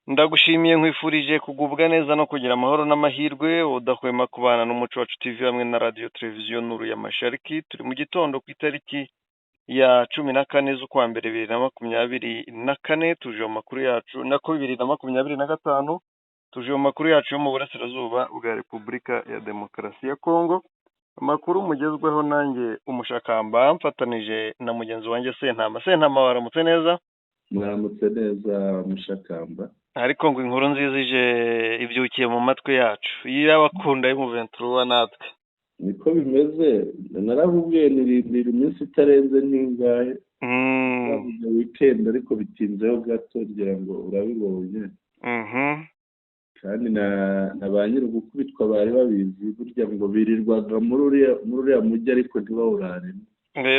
Ndagushimiye nkwifurije kugubwa neza no kugira amahoro n'amahirwe udahwema kubana n'umuco wacu TV hamwe na radio televiziyo Nuru ya Mashariki. Turi mu gitondo ku itariki ya 14 z'ukwa mbere 2024, tuje mu makuru yacu nako 2025, tuje mu makuru yacu yo mu burasirazuba bwa Repubulika ya Demokarasi ya Kongo. Amakuru mugezweho nanjye umushakamba mfatanije na mugenzi wanjye Sentama waramutse neza? Mwaramutse neza mushakamba. Ariko ngo inkuru nziza ije ibyukiye mu matwi yacu y'abakunda y'umuventura natwe. Niko bimeze, naravubwiye nirindira iminsi itarenze n'ingahe. Bavuze weekend ariko bitinzeho gato ngira ngo urabibonye. Kandi na ba nyir'ugukubitwa bari babizi burya ngo birirwaga muri uriya mujyi ariko ntibawuraremo.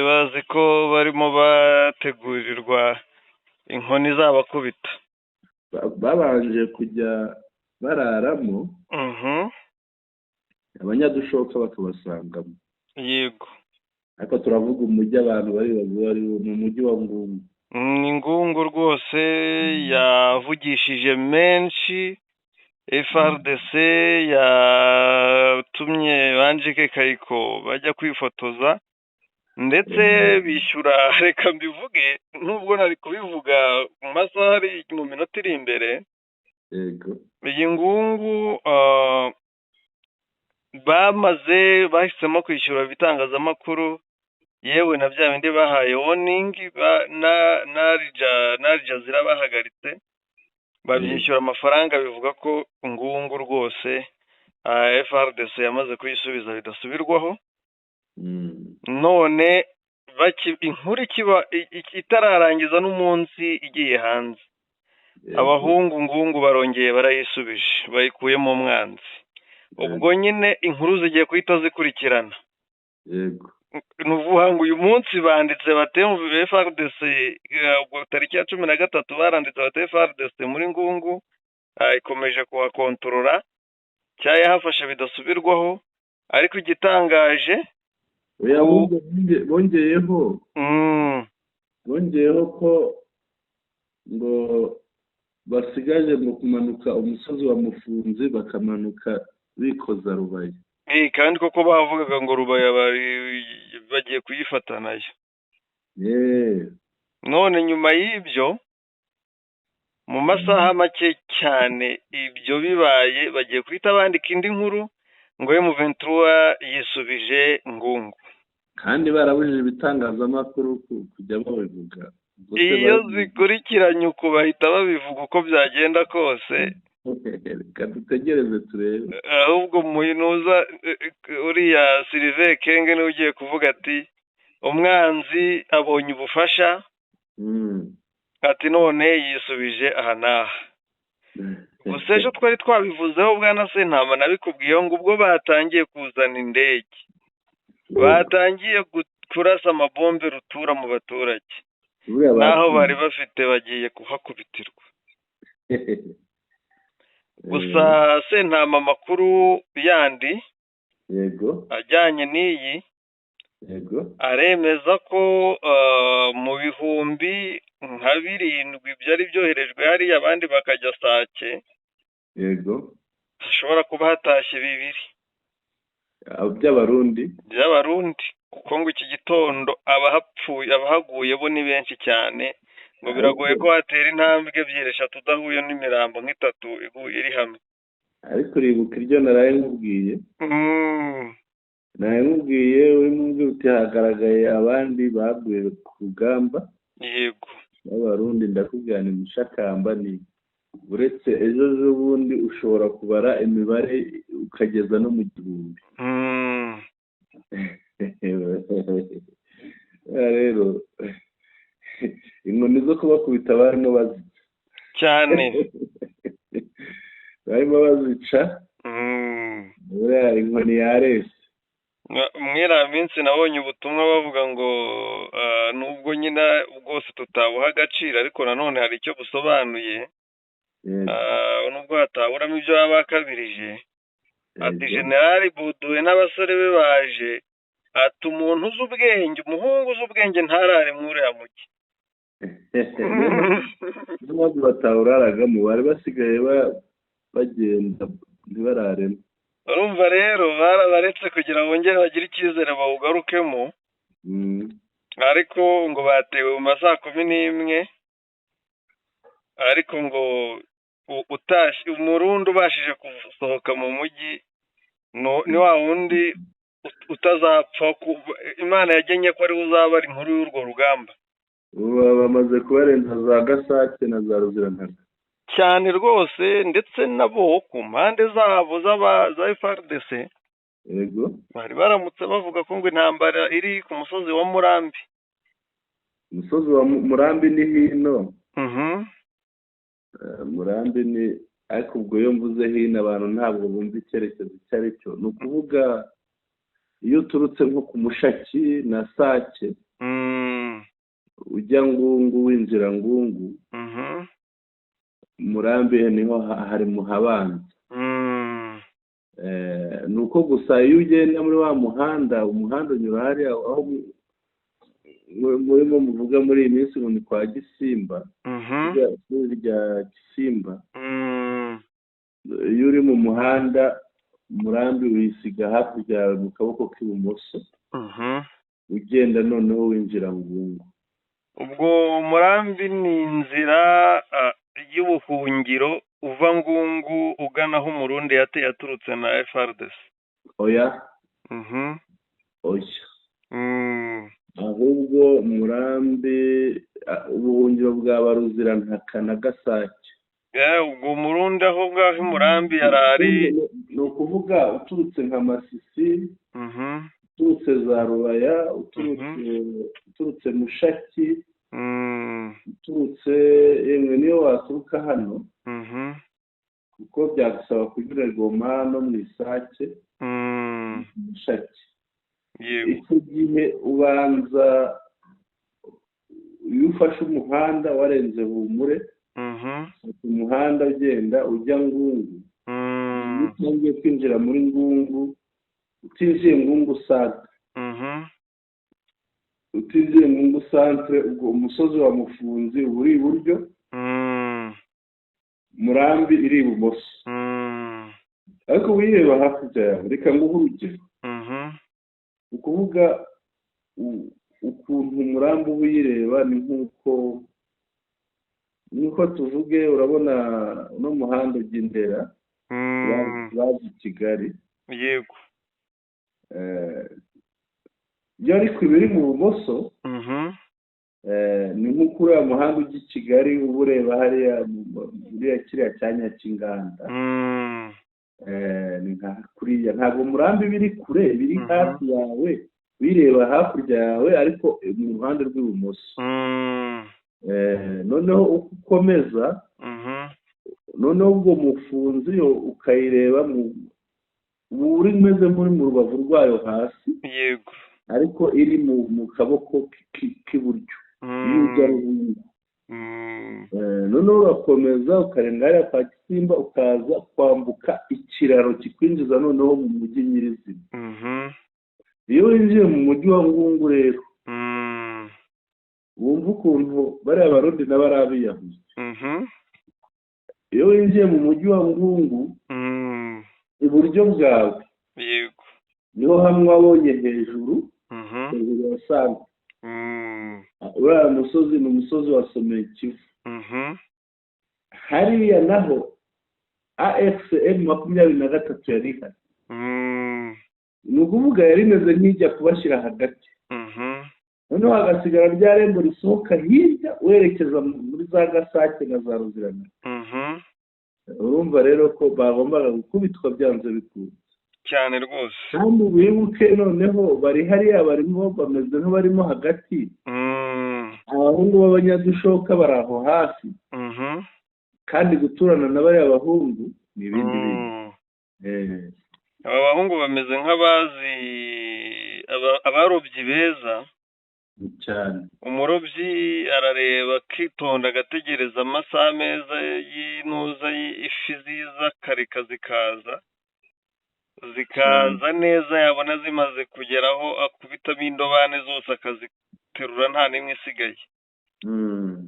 Bazi ko barimo bategurirwa inkoni zabakubita. Babanje kujya bararamo, abanyadushoka bakabasangamo. Yego. Ariko turavuga umujyi abantu bari mu mujyi wa Ngungu. Ni Ngungu rwose yavugishije menshi. FRDC yatumye Banjike Kayiko bajya kwifotoza ndetse bishyura, reka mbivuge nubwo nari kubivuga mu masaha ari mu minota iri imbere. Yego. Iyi Ngungu bahisemo kwishyura ibitangazamakuru, yewe na bya bindi bahaye warning na Jazeera bahagaritse, babyishyura amafaranga. Bivuga ko Ngungu rwose FRDC yamaze kuyisubiza bidasubirwaho. None inkuru itararangiza n'umunsi igiye hanze, abahungu Ngungu barongeye barayisubije, bayikuyemo umwanzi. Ubwo nyine inkuru zigiye kuhita zikurikirana. Yego. Nuvuga ngo uyu munsi banditse batemvuye FRDC, tariki ya 13 baranditse bate FRDC muri Ngungu ikomeje kuhakontorora, cyayahafashe bidasubirwaho. Ariko igitangaje bongeyeho ko ngo basigaje mu kumanuka umusozi wa Mufunzi bakamanuka bikoza Rubaya. Kandi koko bavugaga ngo Rubaya bagiye kuyifata nayo. None nyuma y'ibyo mu masaha make cyane ibyo bibaye, bagiye kwita bandika indi nkuru ngo M23 yisubije Ngungu. Kandi barabujije ibitangazamakuru kujya babivuga. Iyo zikurikiranye uko bahita babivuga uko byagenda kose. Reka dutegereze turebe. Ahubwo muyinuza uriya Sylvain Kenge niwe ugiye kuvuga ati umwanzi abonye ubufasha, ati none yisubije aha n'aha. Gusa ejo twari twabivuzeho bwana Sentama, nabikubwiyeho ngo ubwo batangiye kuzana indege, batangiye kurasa amabombe rutura mu baturage, naho bari bafite bagiye kuhakubitirwa. Gusa Sentama amakuru yandi yego ajyanye n'iyi, yego, aremeza ko mu bihumbi nka 7 byari byoherejwe hariya, abandi bakajya Sake. Yego. Hashobora kuba hatashye 2 by'abarundi, kuko ngo iki gitondo abahaguye bo ni benshi cyane, ngo biragoye ko hatera intambwe 2-3 udahuye n'imirambo nk'itatu iri hamwe. Ariko uribuka iryo naraye nkubwiye? Urimo uti hagaragaye abandi baguye ku rugamba. Yego. N'abarundi ndakubwira ni mushakamba, ni uretse ejo bundi ushobora kubara imibare ukageza no mu 1000. Rero inkoni zo kubakubita barimo bazica cyane. barimo bazica. Buriya inkoni yarese. Mwira minsi nabonye ubutumwa bavuga ngo nubwo nyina bwose tutabuha agaciro, ariko nanone hari icyo busobanuye. Nubwo hataburamo ibyo baba bakabirije, ati General Buduwe n'abasore be baje, ati umuntu uzi ubwenge, umuhungu uzi ubwenge ntarare muri uriya mujyi. niyo mpamvu batawuraragamo bari basigaye bagenda ntibararemo. urumva rero barabaretse kugira ngo bongere bagire icyizere bawugarukemo, ariko ngo batewe mu ma saa 11, ariko ngo umurundi ubashije gusohoka mu mujyi ni wa wundi utazapfa, Imana yagennye ko ariwe uzaba ari inkuru y'urwo rugamba. ubu bamaze kubarenza za Gasake na za Ruzirantaka cyane rwose, ndetse nabo ku mpande zabo za FARDC yego bari baramutse bavuga ko ngo intambara iri ku musozi wa Murambi. umusozi wa Murambi ni hino. Murambi ni, ariko ubwo iyo mvuze hino abantu ntabwo bumva icyerekezo icyo ari cyo. Ni ukuvuga iyo uturutse nko ku Mushaki na Sake ujya Ngungu winjira Ngungu, Murambi niho hari mu habanza. Ni uko gusa iyo ugenda muri wa muhanda unyura hariya aho murimo muvuga muri iyi minsi ngo ni kwa Gisimba, rya Gisimba. Iyo uri mu muhanda Murambi wisiga hakurya mu kaboko k'ibumoso, ugenda noneho winjira Ngungu. ubwo Murambi ni inzira y'ubuhungiro uva Ngungu ugana aho Umurundi yateye aturutse na FARDC. Oya. Ahubwo Murambi ubuhungiro bwa Ruzirantaka na Gasake. Ubwo Umurundi aho ngaho Murambi yarari, ni ukuvuga uturutse nka Masisi, uturutse za Rubaya, uturutse Mushaki, uturutse yemwe niyo waturuka hano, kuko byagusaba kunyura Goma no mu Isake, Mushaki. Icyo gihe ubanza iyo ufashe umuhanda warenze Humure, umuhanda ugenda ujya Ngungu, iyo utangiye kwinjira muri Ngungu, utinjiye Ngungu Centre, utinjiye Ngungu Centre, ubwo umusozi wa Mufunzi uri iburyo, Murambi iri ibumoso. Ariko wireba hakurya yawe, reka nguhe urugero. Ukuvuga ukuntu Murambi uyireba ni nk'uko tuvuge, urabona no muhanda ujya Ndera bazi Kigali. Yego. Iyo ariko biri mu bumoso, ni nk'uko uriya muhanda ujya i Kigali uba ureba hariya muri kiriya cyanya cy'inganda. Ni nka kuriya, ntabwo Murambi biri kure, biri hafi yawe, wireba hakurya yawe ariko mu ruhande rw'ibumoso. Noneho uko ukomeza, noneho ubwo Mufunzi yo ukayireba uri meze muri mu rubavu rwayo hasi. Yego. Ariko iri mu kaboko k'iburyo iyo ujya Ruhungu. Noneho urakomeza ukarenga hariya kwa Gisimba, ukaza kwambuka ikiraro kikwinjiza noneho mu mujyi nyirizina. Iyo winjiye mu mujyi wa Ngungu rero, wumva ukuntu bariya Barundi n'abari abiyahuye. Iyo winjiye mu mujyi wa Ngungu, iburyo bwawe niho hamwe wabonye hejuru ya Sante. Uriya musozi ni umusozi wa Somekivu. Hariya naho AFCM 23 yari ihari. Ni ukuvuga yari imeze nk'ijya kubashyira hagati. Noneho hagasigara rya rembo risohoka hirya werekeza muri za Gasake na za Ruzirantaka. Urumva rero ko bagombaga gukubitwa byanze bikunze cyane rwose. Kandi wibuke noneho bari hariya barimo bameze nk'abarimo hagati. Abahungu b'abanyadushoka bari aho hafi. Kandi guturana na bariya bahungu ni ibindi bintu. Aba bahungu bameze nk'abazi abarobyi beza cyane. Umurobyi arareba akitonda agategereza amasaha meza y'intuza y'ifi ziza kareka zikaza neza, yabona zimaze kugeraho akubitamo indobane zose akaziterura nta n'imwe isigaye.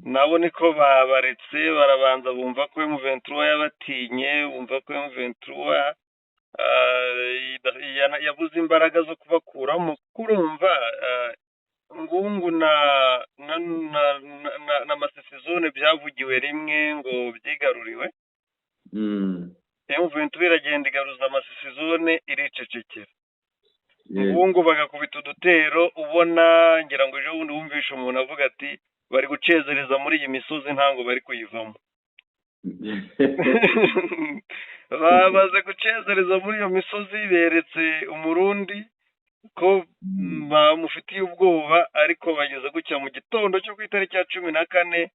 nabo niko babaretse barabanza bumva ko M23 yabatinye, bumva ko M23 yabuze imbaraga zo kubakuramo. Kurumva Ngungu na Masisi zone byavugiwe rimwe ngo byigaruriwe. M23 iragenda igaruza Masisi zone iricecekera. Ngungu bagakubita udutero, ubona ngira ngo ejo bundi wumvisha umuntu avuga ati bari gucezereza muri iyi misozi ntango bari kuyivamo. Babaze gucezereza muri iyo misozi, beretse umurundi ko bamufitiye ubwoba, ariko bageze gucya mu gitondo cyo ku itariki ya 14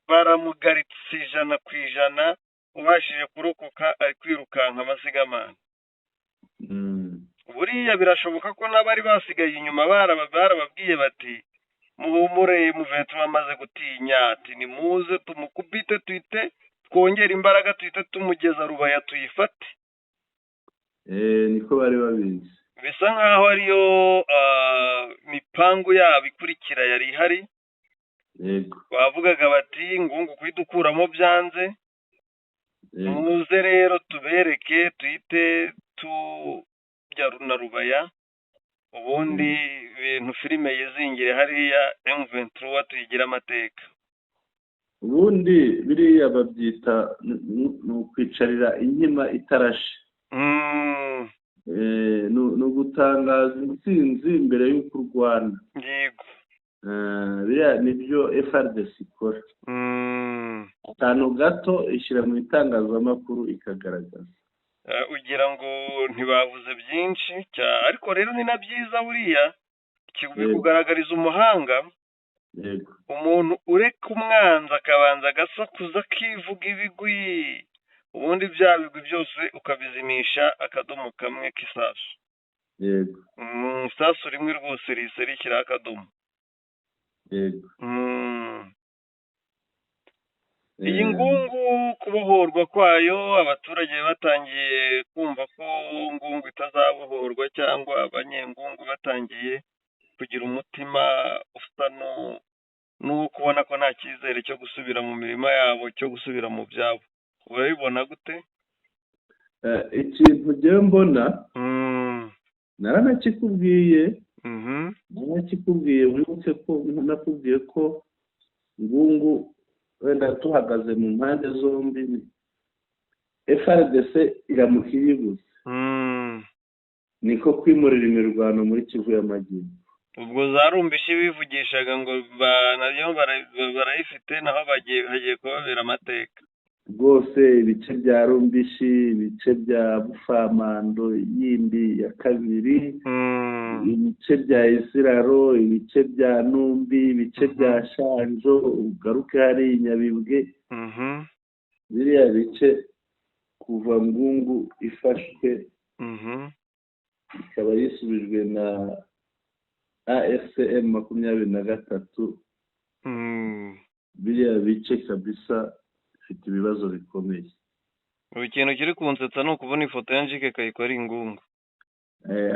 baramugaritse 100%, ubashije kurokoka ari kwirukanka amasigamana. Buriya birashoboka ko n'abari basigaye inyuma barababwiye bati muhumure, M23 amaze gutinya, ati nimuze tumukubite twite twongera imbaraga twite tumugeza Rubaya tuyifate. Niko bari babizi. Bisa nkaho ariyo mipango yabo ikurikira yari ihari. Yego. Bavugaga bati Ngungu kwidukuramo byanze, muze rero tubereke twite tujya na Rubaya, ubundi ibintu filime yizingire hariya M23 tuyigira amateka. Ubundi biriya babyita n'ukwicarira inkima itarashe. No gutangaza intsinzi mbere y'uko urwana. Yego. Biriya nibyo FARDC ikora. Akantu gato ishyira mu itangazamakuru ikagaragaza. Ugira ngo ntibavuze byinshi, ariko rero ni na byiza buriya kugaragariza umuhanga. Yego. Umuntu ureka umwanzi akabanza agasakuza akivuga ibigwi, ubundi bya bigwi byose ukabizimisha akadomo kamwe k'isasu. Yego. Isasu rimwe rwose rihise rishyiraho akadomo. Yego. Iyi Ngungu kubohorwa kwayo, abaturage batangiye kumva ko Ngungu itazabohorwa, cyangwa abanyengungu batangiye kugira umutima usa n'uwo kubona ko nta cyizere cyo gusubira mu mirima yabo, cyo gusubira mu byabo. Urabibona gute? Ikintu njye mbona naranakikubwiye wibutse ko nakubwiye ko Ngungu wenda tuhagaze mu mpande zombi, FARDC iramukiyibuze. Niko kwimurira imirwano muri Kivu y'Amajyepfo. Ubwo zarumbishi bivugishaga ngo nayo barayifite, naho hagiye kubabera amateka. Rwose ibice bya Rumbishi, ibice bya Bufamando yindi ya kabiri, ibice bya Isiraro, ibice bya Numbi, ibice bya Shanjo, ugaruke hari Nyabibwe. Biriya bice kuva Ngungu ifashwe ikaba yisubijwe na AFCM 23. Biriya bice kabisa bifite ibibazo bikomeye. Ikintu kiri kunsetsa ni ukubona ifoto ya Njike Kayiko ari Ngungu.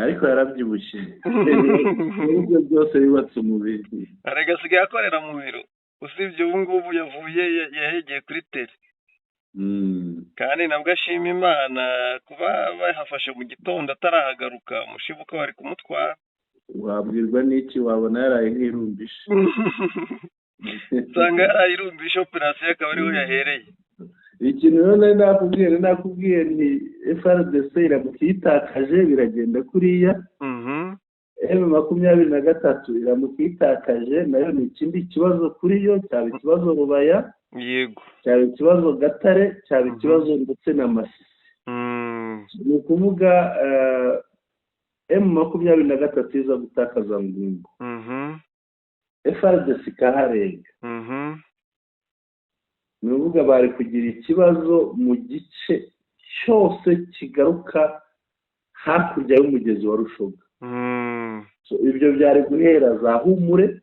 Ariko yarabyibushye. Ibyo byose bibatse umubiri. Aragasigaye akorera mu biro. Usibye ubu ngubu yavuye yahegeye kuri tele. Kandi nabwo ashima Imana kuba bahafashe mu gitondo atarahagaruka, umushibuka wari kumutwara. Wabwirwa n'iki? Wabona yaraye nk'irumbishe. Usanga yaraye irumbishe, operasiyo akaba ariho yahereye. Ikintu rero nakubwiye ni FARDC iramuka yitakaje biragenda kuriya. M23 iramuka yitakaje nayo ni ikindi kibazo kuri yo, cyaba ikibazo Rubaya. Yego. Cyaba ikibazo Gatare, cyaba ikibazo ndetse na Masisi. Ni ukuvuga M23 iza gutakaza Ngungu. FARDC ikaharenga. Ni ukuvuga bari kugira ikibazo mu gice cyose kigaruka hakurya y'umugezi wa Rushoga. Ibyo byari guhera za Humure,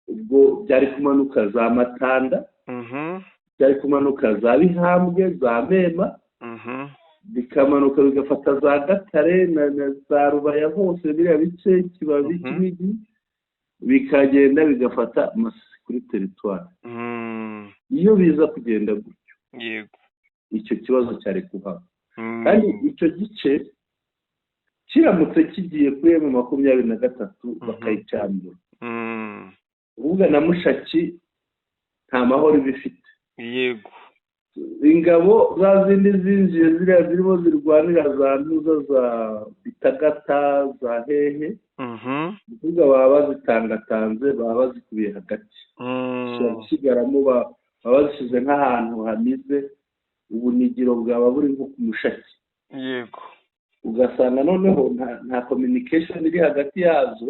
ubwo byari kumanuka za Matanda, byari kumanuka za Bihambwe, za Mema, bikamanuka bigafata za Gatare na za Rubaya hose biriya bice Kibabi, Kinigi, bikagenda bigafata Masisi. kuri teritwari. Iyo biza kugenda gutyo yego icyo kibazo cyari kuhaba, kandi icyo gice kiramutse kigiye kuri M23 bakayicyambura, uvuga na Mushaki nta mahoro bifite. yego ingabo za zindi zinjiye ziriya zirimo zirwanira za ntuza za Bitagata za hehe, uvuga baba bazitangatanze, baba bazikubiye hagati, kigaramo baba bazishyize nk'ahantu hamize, ubunigiro bwaba buri nko ku Mushaki. yego ugasanga noneho nta communication iri hagati yazo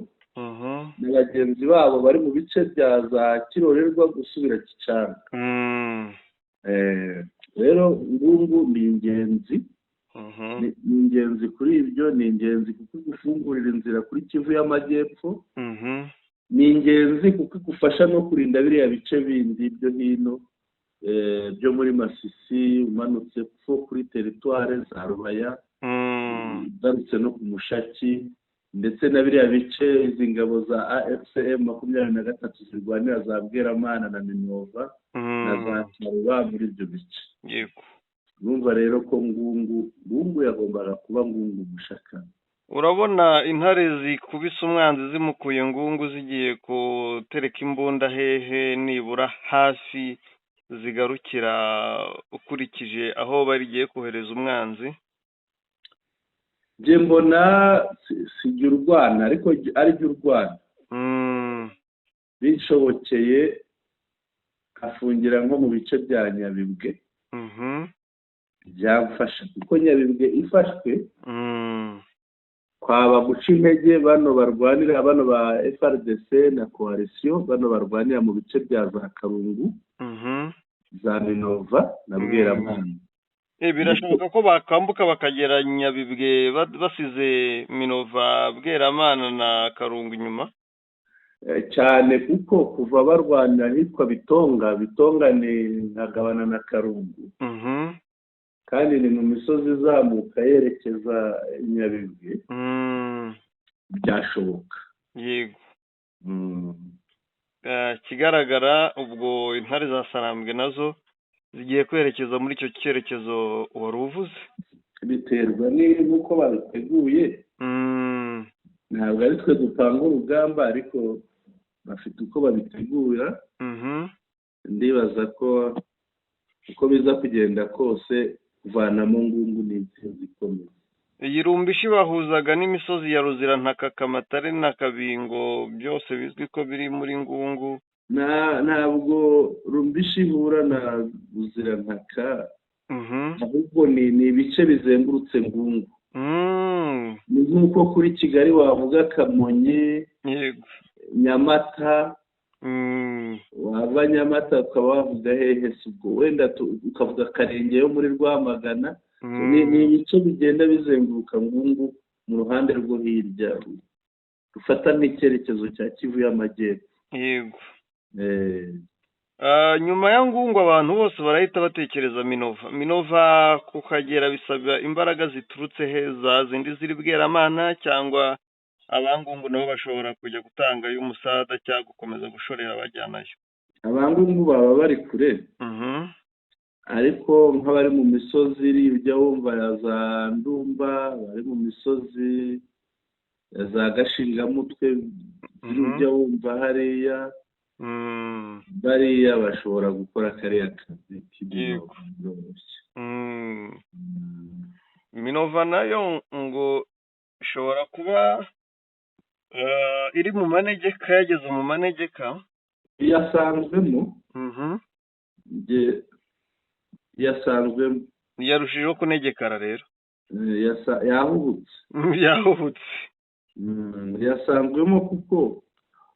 na bagenzi babo bari mu bice bya za Kirorerwa gusubira Kicanga. Rero Ngungu ni ingenzi, ni ingenzi kuri ibyo, ni ingenzi kuko igufungurira inzira kuri Kivu y'Amajyepfo, ni ingenzi kuko igufasha no kurinda biriya bice bindi byo hino byo muri Masisi, umanutse kuri teritware za Rubaya, ugarutse no ku Mushaki, ndetse na biriya bice izi ngabo za AFCM 23 zirwanira za Bweramana na Minova na za Kiruba muri ibyo bice. yego Urumva rero ko Ngungu yagombaga kuba Ngungu Mushaka. urabona intare zikubise umwanzi zimukuye Ngungu zigiye gutereka imbunda hehe nibura hafi zigarukira ukurikije aho barigiye kohereza umwanzi? Je mbona si u Rwanda ariko ari by'u Rwanda bishobokeye afungira nko mu bice bya Nyabibwe byafasha, kuko Nyabibwe ifashwe kwaba guca intege bano barwanira, bano ba FRDC na coalition, bano barwanira mu bice bya za Karungu, za Minova na Bweramana. Birashoboka ko bakambuka bakagera Nyabibwe basize Minova, Bweramana na Karungu inyuma cyane, kuko kuva barwanira hitwa Bitonga ni ntagabana na Karungu, kandi ni mu misozi izamuka yerekeza Nyabibwe, byashoboka. yego kigaragara ubwo intare za Sarambwe nazo zigiye kwerekeza muri icyo cyerekezo wari uvuze. Biterwa n'uko babiteguye, ntabwo ari twe dupanga urugamba, ariko bafite uko babitegura. Ndibaza ko uko biza kugenda kose kuvanamo Ngungu ni intsinzi ikomeye. iyi Rumbishi bahuzaga n'imisozi ya Ruzirantaka, Kamatare na Kabingo, byose bizwi ko biri muri Ngungu. Ntabwo Rumbishi ihura na Ruzirantaka, ahubwo ni ibice bizengurutse Ngungu. Ni nk'uko kuri Kigali wavuga Kamonyi, Nyamata, wava Nyamata ukaba wavuga hehe, ubwo wenda ukavuga Karenge yo muri Rwamagana. Ni ibice bigenda bizenguruka Ngungu mu ruhande rwo hirya, rufata n'icyerekezo cya Kivu y'Amajyepfo. yego nyuma ya Ngungu abantu bose barahita batekereza Minova kukagera bisaba imbaraga ziturutse heza zindi ziri Bweramana, cyangwa abangungu nabo bashobora kujya gutangayo umusada cyangwa gukomeza gushorera bajyanayo? Abangungu baba bari kure, ariko nk'abari mu misozi iri ujya wumva ya za Ndumba, bari mu misozi ya za Gashingamutwe ujya wumva hariya, bariya bashobora gukora kariya kazi k'byoroshye. Minova nayo ngo ishobora kuba iri mu manegeka, yageze mu manegeka. Yasanzwemo yasanzwemo yarushijeho kunegekara rero, yahubutse yasanzwemo, kuko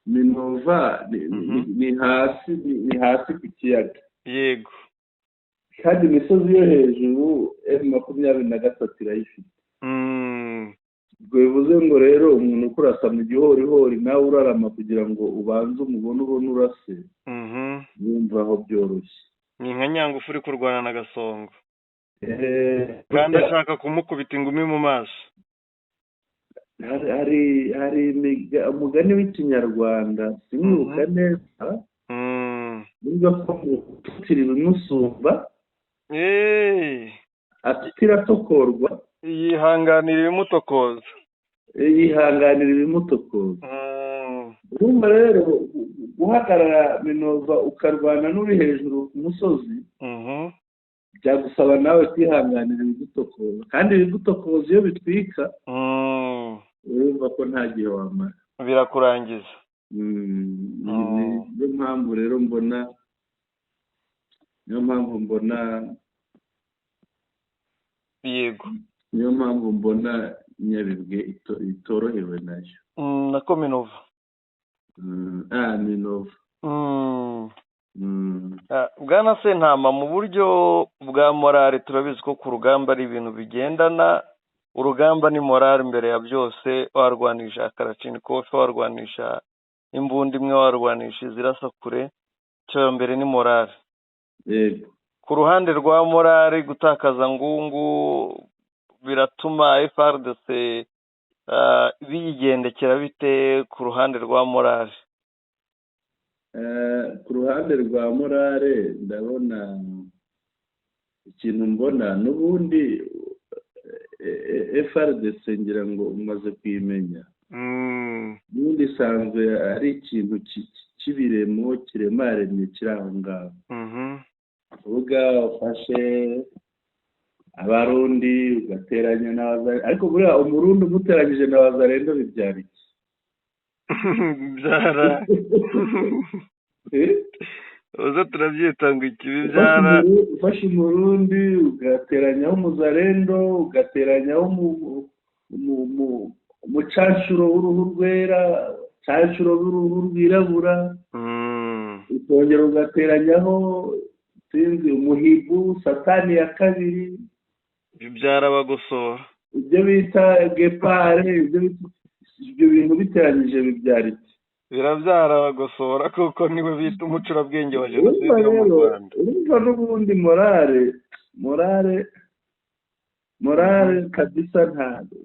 Minova ni hasi ku kiyaga. yego kandi imisozi yo hejuru M23 irayifite. ubwo bivuze ngo rero umuntu ukurasa mu gihorihori nawe urarama kugira ngo ubanze umubone urase, yumva aho byoroshye. ni nka Nyangufu uri kurwana na Gasongo, kandi ashaka kumukubita ingumi mu maso. hari umugani w'ikinyarwanda simwibuka neza, burya ko ututira ibimusumba atutira atokorwa yihanganira ibimutokoza. yihanganira ibimutokoza. urumva rero guhagarara Minova ukarwana n'uri hejuru ku musozi byagusaba nawe kwihanganira ibigutokoza, kandi ibigutokoza iyo bitwika urumva ko nta gihe wamara, birakurangiza. niyo mpamvu rero mbona yego, niyo mpamvu mbona Nyabibwe itorohewe nayo nako Minova. Minova. Bwana Sentama, mu buryo bwa morale turabizi ko ku rugamba ari ibintu bigendana. Urugamba ni morale mbere ya byose. Warwanisha Kalashnikov, warwanisha imbunda imwe, warwanisha izirasa kure, cyo mbere ni morale. Ku ruhande rwa morale, gutakaza Ngungu biratuma FARDC biyigendekera bite ku ruhande rwa morale? Ku ruhande rwa morale ndabona ikintu mbona n'ubundi FARDC ngira ngo umaze kuyimenya, n'ubundi isanzwe ari ikintu cy'ibiremo kiremaremye kiri aho ngaho. uvuga ufashe abarundi ugateranya n'abazarendo, ariko buriya umurundi umuteranyije na bazarendo bibyara iki? Byara uza turabyita ngo ikibi byara. ufashe umurundi ugateranyaho umuzarendo, ugateranyaho umucanshuro w'uruhu rwera, canshuro w'uruhu rwirabura, ukongera ugateranyaho sinzi umuhibu, satani ya kabiri, bibyara bagosora, ibyo bita gepare, ibyo bintu biteranyije bibyara iki? birabyara bagosora, kuko niwe bita umucurabwenge wa jenoside yo mu Rwanda. urumva n'ubundi morale kabisa ntabwo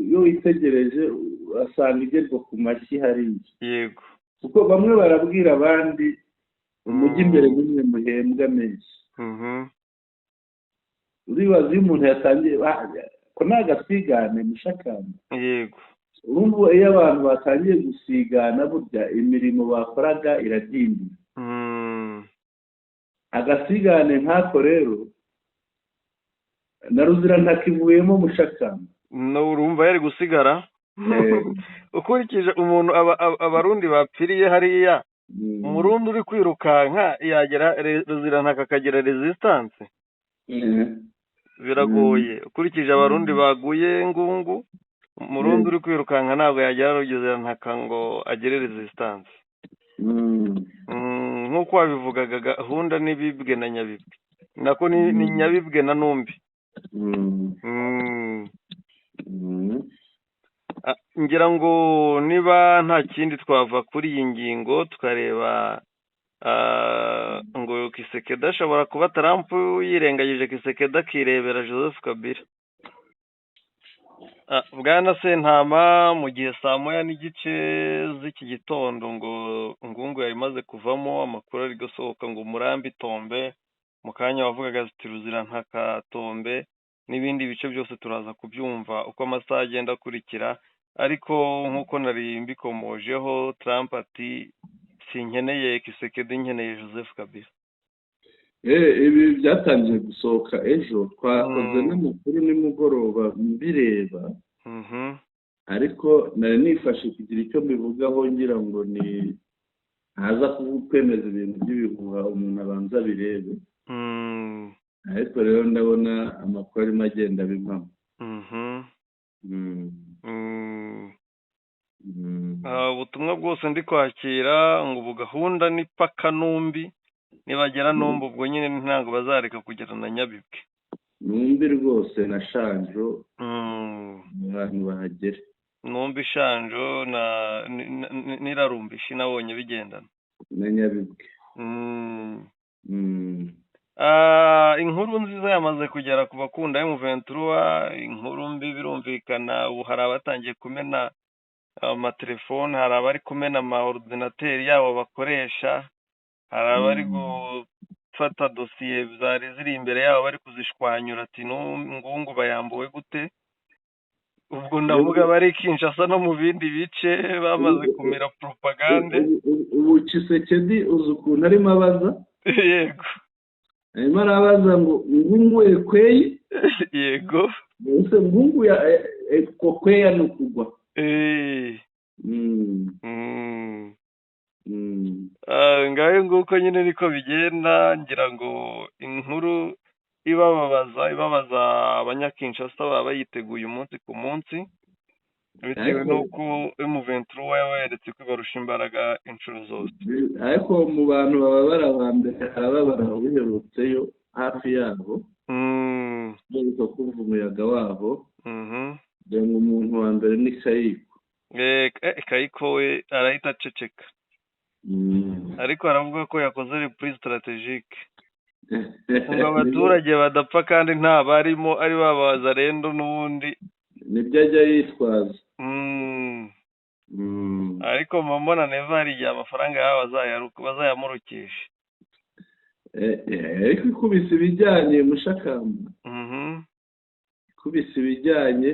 iyo witegereje urasanga igerwa ku mashyi hariya. Yego, kuko bamwe barabwira abandi umujyi imbere n'imwe muhembwa menshi. uribaza iyo umuntu yatangiye ko nta gasigane mushakamba. yego, urumva iyo abantu batangiye gusigana burya imirimo bakoraga iradindira. agasigane nk'ako rero na Ruzirantaka ivuyemo mushakamba. urumva yari gusigara. ukurikije umuntu abarundi bapfiriye hariya, umurundi uri kwirukanka yagera Ruzirantaka akagira resistance, biragoye. ukurikije abarundi baguye Ngungu, umurundi uri kwirukanka ntabwo yagera Ruzirantaka ngo agere resistance. nk'uko wabivugaga, gahunda n'ibibwe na Nyabibwe, nako ni Nyabibwe na Numbi. ngira ngo niba nta kindi twava kuri iyi ngingo tukareba ngo Kisekedi ashobora kuba Trump yirengagije Kisekedi akirebera Joseph Kabila. Bwana Sentama, mu gihe saa moya n'igice z'iki gitondo ngo Ngungu yari imaze kuvamo, amakuru ari gusohoka ngo Murambi Tombe, mu kanya wavugaga ati Ruzirantaka Tombe, n'ibindi bice byose turaza kubyumva uko amasaha agenda akurikira. ariko nk'uko nari mbikomojeho, Trump ati sinkeneye Kisekedi, nkeneye Joseph Kabila. ibi byatangiye gusohoka ejo, twakoze n'amakuru nimugoroba mbireba, ariko nari nifashe kugira icyo mbivugaho ngira ngo ni ntaza kwemeza ibintu by'ibihuha, umuntu abanza birebe. ariko rero ndabona amakuru arimo agenda abivamo. ubutumwa bwose ndi kwakira ngo ubu gahunda ni paka Numbi, nibagera Numbi ubwo nyine ntabwo bazareka kugera na Nyabibwe. Numbi rwose na Shanjo abantu bahagera. Numbi, Shanjo n'Irarumbishi nabonye bigendana na Nyabibwe. inkuru nziza yamaze kugera ku bakunda M23. inkuru mbi birumvikana, ubu hari abatangiye kumena amatelefone, hari abari kumena ama ordinateri yabo bakoresha, hari abari gufata dosiye zari ziri imbere yabo bari kuzishwanyura ati ngungu bayambuwe gute, ubwo ndavuga bari Kinshasa no mu bindi bice bamaze kumira propagande. ubu Tshisekedi uzi ukuntu arimo abaza, yego arimo arabaza ngo ngungu ekweye, yego mbese ngungu ya ekokweya ni ukugwa. ngaho nguko nyine niko bigenda, ngira ngo inkuru ibabaza abanyakinshasa baba bayiteguye umunsi ku munsi, bitewe n'uko M23 yaba yeretse ko ibarusha imbaraga inshuro zose. ariko mu bantu baba barabambere harababara uherutseyo hafi yabo, ariko kumva umuyaga wabo, dore ngo umuntu wa mbere ni Kayiko. Kayiko we arahita aceceka, ariko aravuga ko yakoze reprise strategique ngo abaturage badapfa kandi nta barimo ari babaza rendo n'ubundi nibyo ajya yitwaza. ariko mbona neva hari igihe amafaranga yabo bazayamurukisha. ariko ikubise ibijyanye mushakamba, ikubise ibijyanye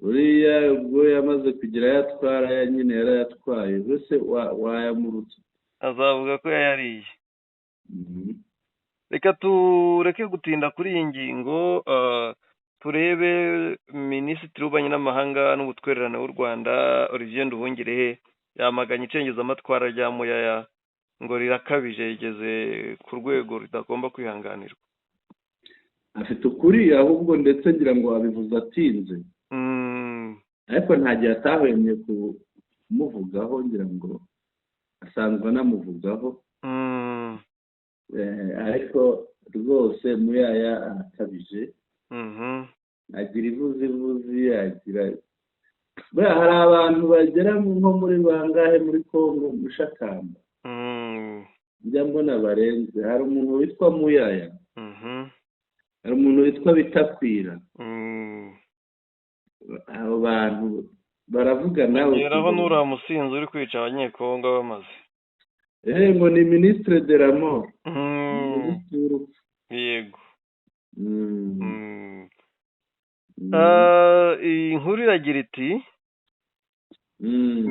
uriya ubwo yamaze kugira yatwara nyine yarayatwaye, mbese wayamurutse azavuga ko yayariye. reka tureke gutinda kuri iyi ngingo, turebe minisitiri w'ububanyi n'amahanga n'ubutwererane w'u Rwanda Olivier Nduhungirehe yamaganye icengezamatwara rya Muyaya ngo rirakabije, rigeze ku rwego ritagomba kwihanganirwa. afite ukuri ahubwo, ndetse ngira ngo abivuze atinze, ariko nta gihe atahwemye kumuvugaho, ngira ngo asanzwe anamuvugaho. ariko rwose Muyaya arakabije, agira ivuzi, agira hari abantu bagera nko muri bangahe muri Kongo mushakamba, njya mbona barenze. hari umuntu witwa Muyaya, hari umuntu witwa Bitakwira, abo bantu baravuga nawe yaraho n'uriya musinzi uri kwica abanyekongo bamaze, ngo ni ministre de la mort. yego. iyi nkuru iragira iti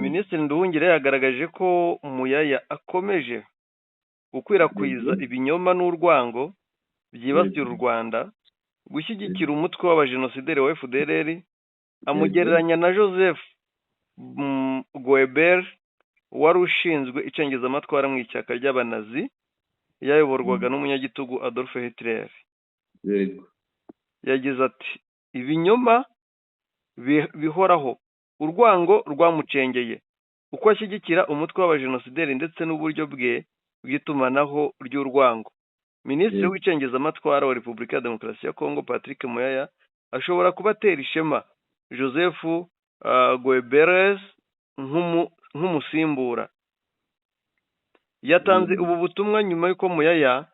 minisitiri Nduhungirehe yagaragaje ko Muyaya akomeje gukwirakwiza ibinyoma n'urwango byibasira u Rwanda, gushyigikira umutwe w'abajenosideri wa FDLR, amugereranya na Joseph Goebbels wari ushinzwe icengezamatwara mu ishyaka ry'abanazi yayoborwaga n'umunyagitugu Adolf Hitler. yagize ati ibinyoma bihoraho, urwango rwamucengeye, uko ashyigikira umutwe w'abajenosideri ndetse n'uburyo bwe bw'itumanaho ry'urwango. Minisitiri w'icengezamatwara wa Repubulika ya Demokarasi ya Kongo Patrick Muyaya ashobora kubatera ishema Joseph Goebbels nk'umusimbura. yatanze ubu butumwa nyuma y'uko Muyaya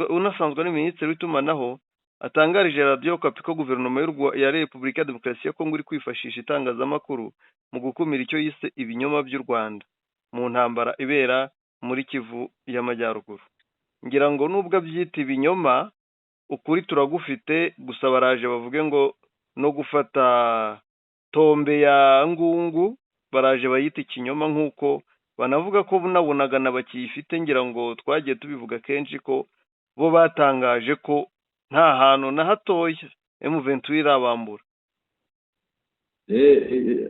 unasanzwe ari minisitiri w'itumanaho atangarije radiyo Okapi ko guverinoma ya Repubulika ya Demokarasi ya Kongo iri kwifashisha itangazamakuru mu gukumira icyo yise ibinyoma by'u Rwanda mu ntambara ibera muri Kivu y'Amajyaruguru. ngira ngo nubwo abyita ibinyoma, ukuri turagufite, gusa baraje bavuge ngo no gufata tombe ya ngungu baraje bayita ikinyoma, nk'uko banavuga ko nabonaga bakiyifite. ngira ngo twagiye tubivuga kenshi ko bo batangaje ko nta hantu na hatoya M23 irabambura.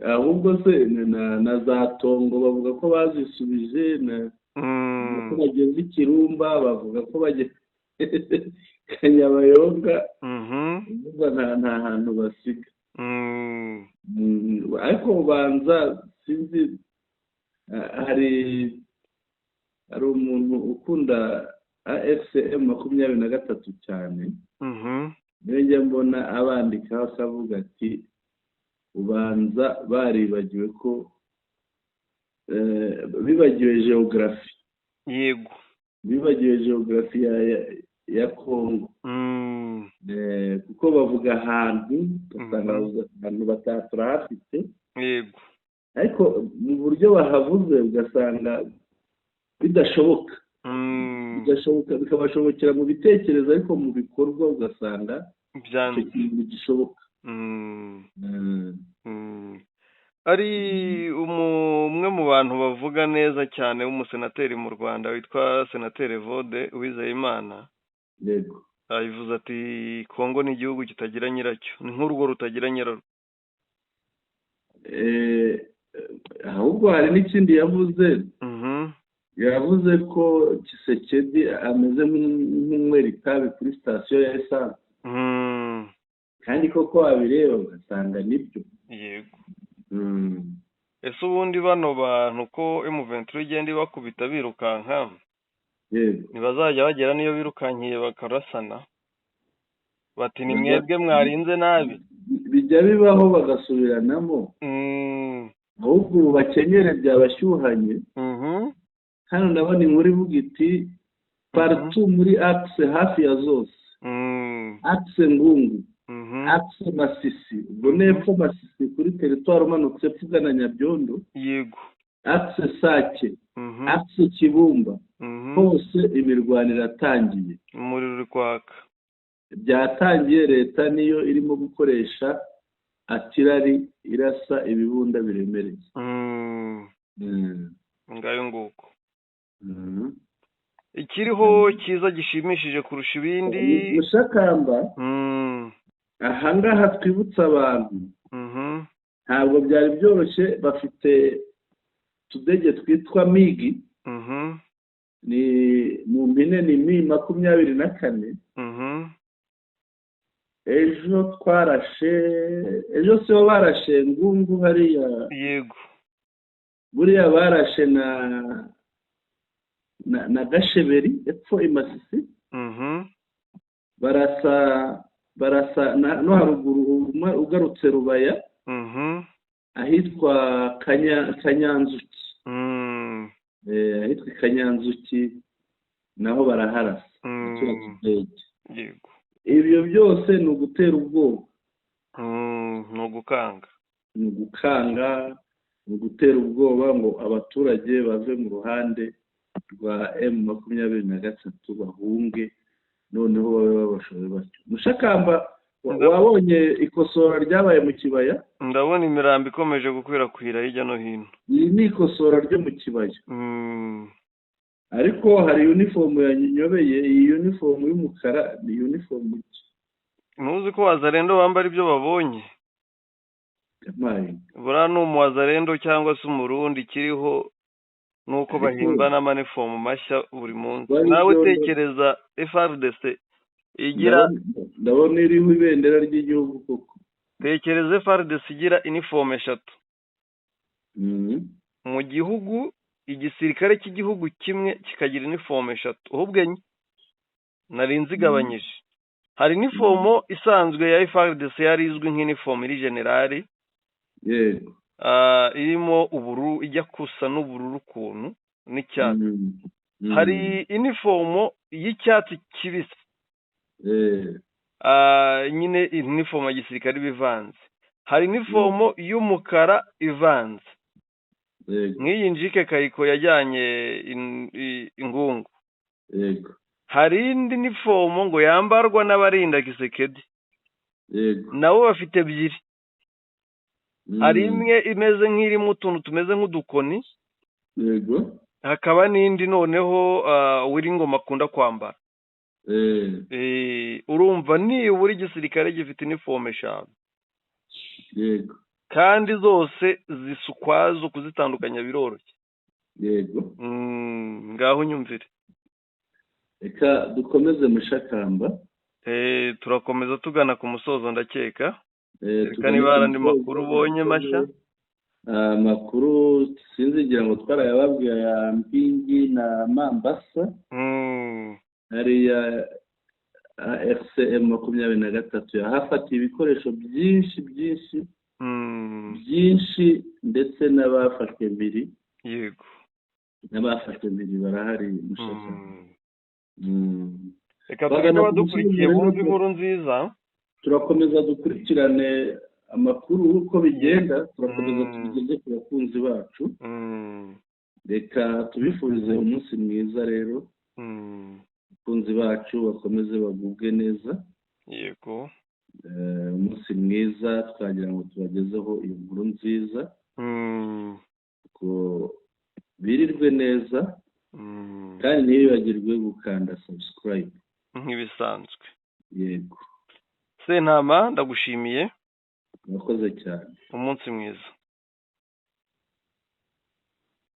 ahubwo se na za tongo bavuga ko bazisubije, ko bageze Ikirumba bavuga ko bageze Kanyabayonga, nta hantu basiga. ariko ubanza sinzi, hari umuntu ukunda AFCM 23 cyane, njya mbona abandikaho akavuga ati ubanza baribagiwe ko bibagiwe geography. yego, bibagiwe geography ya Kongo. kuko bavuga ahantu basanga abantu bataturahafite. yego, ariko mu buryo bahavuze ugasanga bidashoboka bikabashobokera mu bitekerezo ariko mu bikorwa ugasanga icyo kintu gishoboka. ari umwe mu bantu bavuga neza cyane w'umusenateri mu Rwanda witwa Senateri Evode Uwizeyimana. Yego. Yavuze ati Kongo ni igihugu kitagira nyiracyo, ni nk'urugo rutagira nyirarwo. Ahubwo hari n'ikindi yavuze. Yavuze ko Tshisekedi ameze nk'unywera itabi kuri sitasiyo ya esanse. Kandi koko wabireba ugasanga nibyo. Yego. Ese ubundi bano bantu ko M23 igenda ibakubita birukanka, yego, ntibazajya bagera niyo birukankiye bakarasana bati ni mwebwe mwarinze nabi? Bijya bibaho bagasubiranamo. Ahubwo ubu bakenyere byabashyuhanye. Hano ndabona inkuru ivuga iti partout muri axe hafi ya zose. Axe Ngungu, axe Masisi, ubwo nepfo Masisi kuri teritwari umanutse epfo na Nyabyondo. Yego. Axe Sake, axe Kibumba, hose imirwano iratangiye. Umuriro uri kwaka. Byatangiye, leta niyo irimo gukoresha atirari irasa ibibunda biremereye. Ngayo nguko. Ikiriho cyiza gishimishije kurusha ibindi Mushakamba, ahangaha twibutsa abantu, ntabwo byari byoroshye. Bafite tudege twitwa migi, ni mu mpine ni Mi-24. Ejo siho barashe Ngungu hariya. Yego. Buriya barashe na Gasheberi epfo Imasisi. barasa no haruguru ugarutse Rubaya, ahitwa Kanyanzuki. Ahitwa Kanyanzuki naho baraharasa. Yego. Ibyo byose ni ugutera ubwoba, ni ugukanga, ni ugutera ubwoba ngo abaturage bave mu ruhande rwa M23 bahunge, noneho babe babashoboye batyo. Mushakamba, wabonye ikosora ryabaye mu kibaya? Ndabona imirambo ikomeje gukwirakwira hirya no hino. Iyi ni ikosora ryo mu kibaya. Ariko hari uniform yanyobeye. Iyi uniform y'umukara ni uniform ki? Ntuzi ko Wazalendo bambara ibyo babonye? Buriya ni umuwazalendo cyangwa se umurundi, kiriho nuko bahimba n'amanifomu mashya buri munsi. Nawe tekereza FARDC igira, ndabona iriho ibendera ry'igihugu koko. Tekereza FARDC igira uniform 3 mu gihugu. Igisirikare cy'igihugu kimwe kikagira uniform 3, ahubwo enye nari nzigabanyije. Hari uniform isanzwe ya FARDC yari izwi nk'uniform iri generali. Yego. Irimo ubururu, ijya kusa n'ubururu kuntu n'icyatsi. Hari uniform y'icyatsi kibisi. Nyine uniform ya gisirikare bivanze. Hari uniform y'umukara ivanze. Nk'iyi Njike Kayiko yajyanye Ingungu. Yego. Hari indi uniform ngo yambarwa n'abarinda Tshisekedi. Yego. Nabo bafite ebyiri. Hari imwe imeze nk'irimo utuntu tumeze nk'udukoni. Yego. Hakaba n'indi noneho Uwiringoma akunda kwambara. Urumva nibura igisirikare gifite uniform 5. Yego. Kandi zose zisukwazo, kuzitandukanya biroroshye. Yego. Ngaho nyumvire. Eka dukomeze Mushakamba. Turakomeza tugana ku musozo ndakeka. Reka niba hari andi makuru ubonye mashya. Makuru sinzigira ngo twarayababwiye ya Mpingi na Mambasa. Hariya RCM 23 yahafatiye ibikoresho byinshi ndetse n'abafashwe 2. Yego. N'abafashwe 2 barahari Mushaka. Reka tugende dukurikiye bumve inkuru nziza. Turakomeza dukurikirane amakuru uko bigenda, turakomeza tugeze ku bakunzi bacu. reka tubifurize umunsi mwiza rero, abakunzi bacu bakomeze bagubwe neza. Yego. Umunsi mwiza, twagira ngo tubagezeho iyo nkuru nziza, ko birirwe neza, kandi ntibibagirwe gukanda subscribe nk'ibisanzwe. Yego. Sentama, ndagushimiye. Murakoze cyane. Umunsi mwiza.